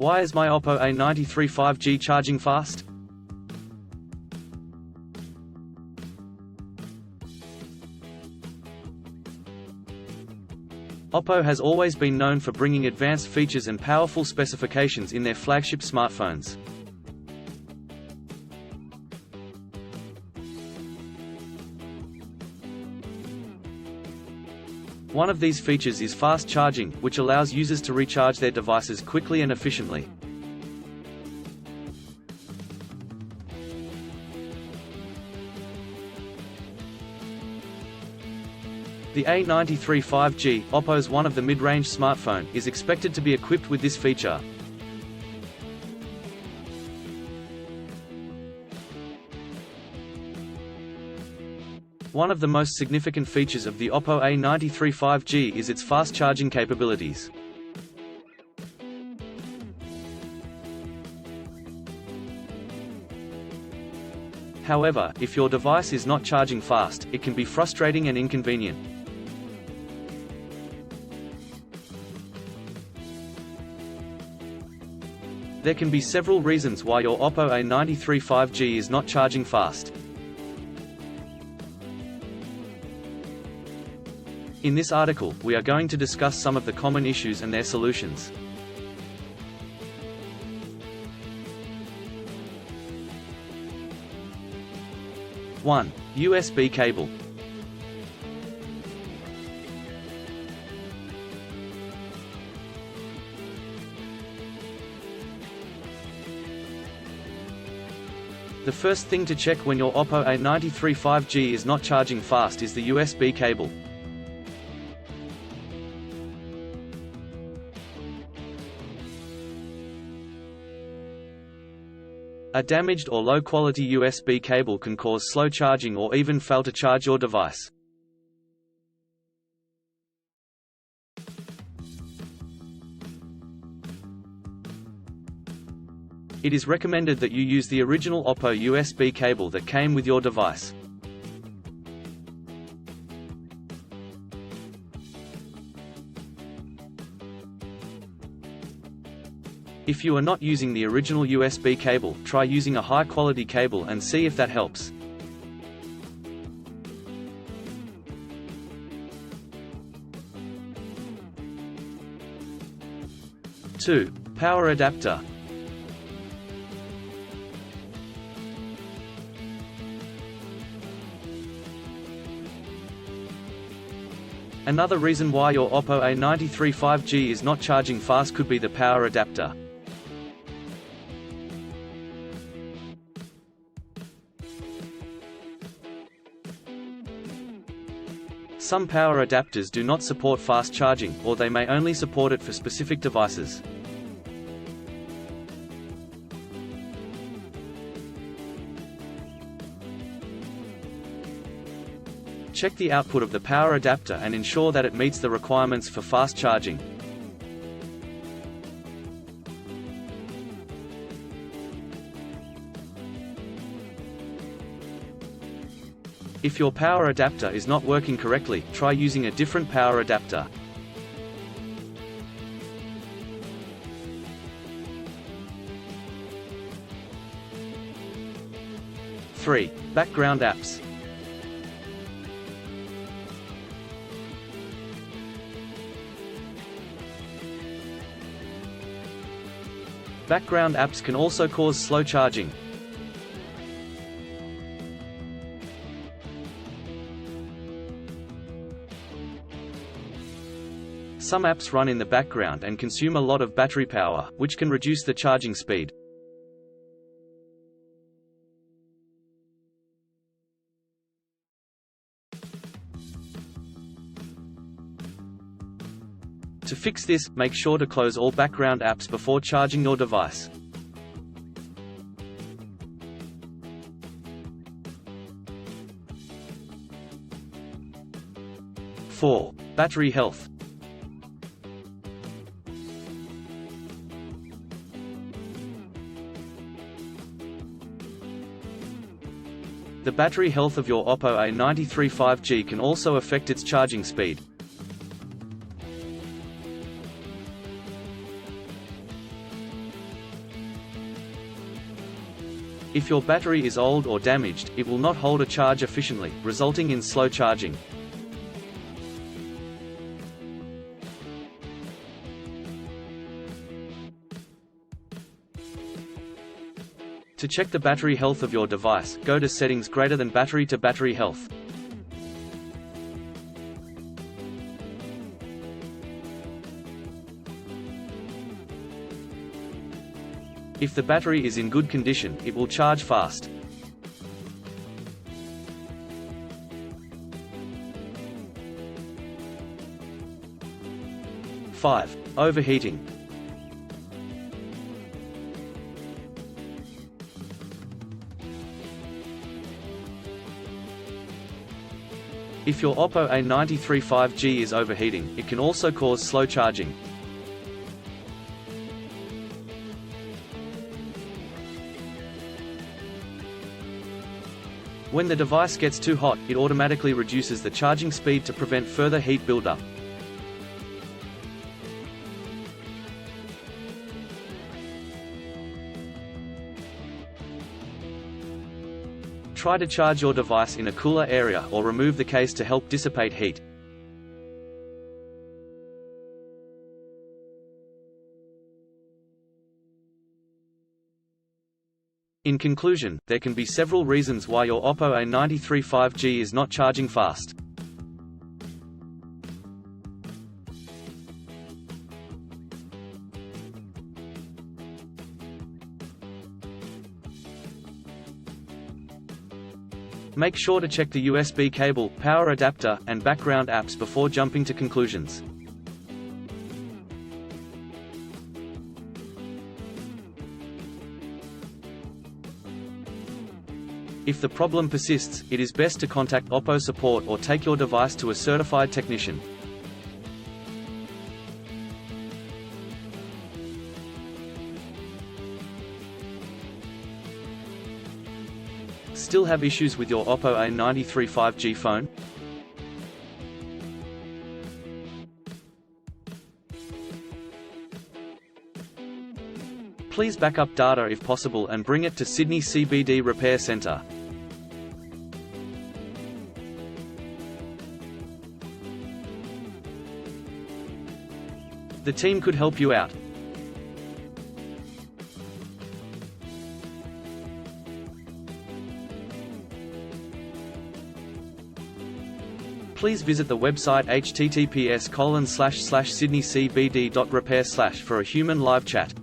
Why is my Oppo A93 5G charging fast? Oppo has always been known for bringing advanced features and powerful specifications in their flagship smartphones. One of these features is fast charging, which allows users to recharge their devices quickly and efficiently. The A93 5G, Oppo's one of the mid-range smartphone, is expected to be equipped with this feature. One of the most significant features of the Oppo A93 5G is its fast charging capabilities. However, if your device is not charging fast, it can be frustrating and inconvenient. There can be several reasons why your Oppo A93 5G is not charging fast. In this article, we are going to discuss some of the common issues and their solutions. One, USB cable. The first thing to check when your Oppo A93 5G is not charging fast is the USB cable. A damaged or low-quality USB cable can cause slow charging or even fail to charge your device. It is recommended that you use the original Oppo USB cable that came with your device. If you are not using the original USB cable, try using a high-quality cable and see if that helps. Two, power adapter. Another reason why your Oppo A93 5G is not charging fast could be the power adapter. Some power adapters do not support fast charging, or they may only support it for specific devices. Check the output of the power adapter and ensure that it meets the requirements for fast charging. If your power adapter is not working correctly, try using a different power adapter. Three, background apps. Background apps can also cause slow charging. Some apps run in the background and consume a lot of battery power, which can reduce the charging speed. To fix this, make sure to close all background apps before charging your device. Four, battery health. The battery health of your Oppo A93 5G can also affect its charging speed. If your battery is old or damaged, it will not hold a charge efficiently, resulting in slow charging. To check the battery health of your device, go to Settings greater than Battery to Battery Health. If the battery is in good condition, it will charge fast. (5) Overheating. If your Oppo A93 5G is overheating, it can also cause slow charging. When the device gets too hot, it automatically reduces the charging speed to prevent further heat buildup. Try to charge your device in a cooler area or remove the case to help dissipate heat. In conclusion, there can be several reasons why your Oppo A93 5G is not charging fast. Make sure to check the USB cable, power adapter, and background apps before jumping to conclusions. If the problem persists, it is best to contact Oppo support or take your device to a certified technician. Still have issues with your Oppo A93 5G phone? Please back up data if possible and bring it to Sydney CBD Repair Centre. The team could help you out. Please visit the website https://sydneycbd.repair/ for a human live chat.